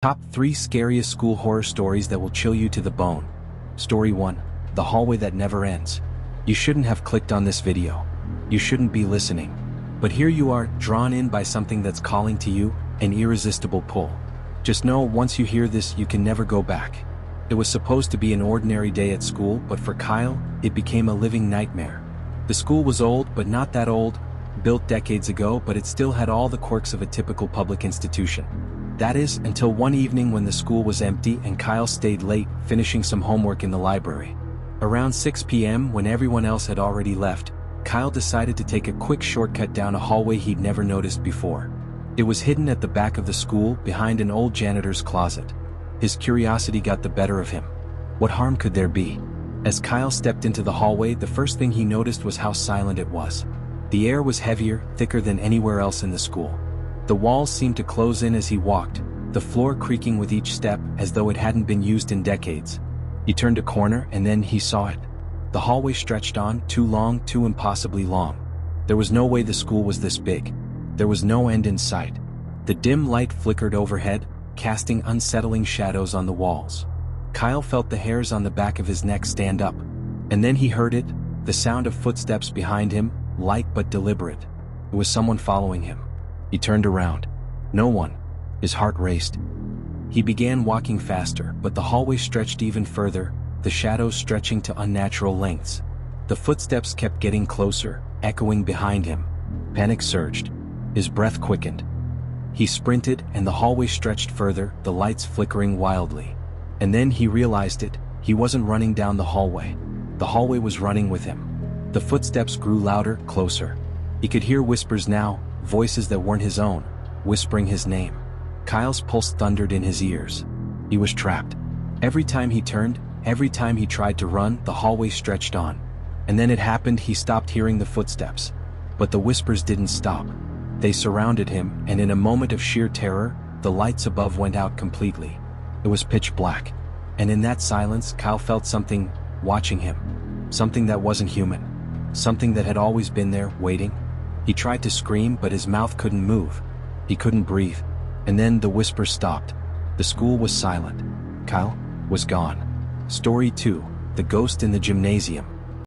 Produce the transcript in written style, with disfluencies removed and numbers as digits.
Top 3 Scariest School Horror Stories That Will Chill You to the Bone. Story 1. The Hallway That Never Ends. You shouldn't have clicked on this video. You shouldn't be listening. But here you are, drawn in by something that's calling to you, an irresistible pull. Just know, once you hear this, you can never go back. It was supposed to be an ordinary day at school, but for Kyle, it became a living nightmare. The school was old, but not that old, built decades ago, but it still had all the quirks of a typical public institution. That is, until one evening when the school was empty and Kyle stayed late, finishing some homework in the library. Around 6 p.m., when everyone else had already left, Kyle decided to take a quick shortcut down a hallway he'd never noticed before. It was hidden at the back of the school, behind an old janitor's closet. His curiosity got the better of him. What harm could there be? As Kyle stepped into the hallway, the first thing he noticed was how silent it was. The air was heavier, thicker than anywhere else in the school. The walls seemed to close in as he walked, the floor creaking with each step as though it hadn't been used in decades. He turned a corner and then he saw it. The hallway stretched on, too long, too impossibly long. There was no way the school was this big. There was no end in sight. The dim light flickered overhead, casting unsettling shadows on the walls. Kyle felt the hairs on the back of his neck stand up. And then he heard it, the sound of footsteps behind him, light but deliberate. It was someone following him. He turned around. No one. His heart raced. He began walking faster, but the hallway stretched even further, the shadows stretching to unnatural lengths. The footsteps kept getting closer, echoing behind him. Panic surged. His breath quickened. He sprinted, and the hallway stretched further, the lights flickering wildly. And then he realized it. He wasn't running down the hallway. The hallway was running with him. The footsteps grew louder, closer. He could hear whispers now, voices that weren't his own, whispering his name. Kyle's pulse thundered in his ears. He was trapped. Every time he turned, every time he tried to run, the hallway stretched on. And then it happened, he stopped hearing the footsteps. But the whispers didn't stop. They surrounded him, and in a moment of sheer terror, the lights above went out completely. It was pitch black. And in that silence, Kyle felt something watching him. Something that wasn't human. Something that had always been there, waiting. He tried to scream, but his mouth couldn't move. He couldn't breathe. And then the whisper stopped. The school was silent. Kyle was gone. Story 2. The Ghost in the Gymnasium.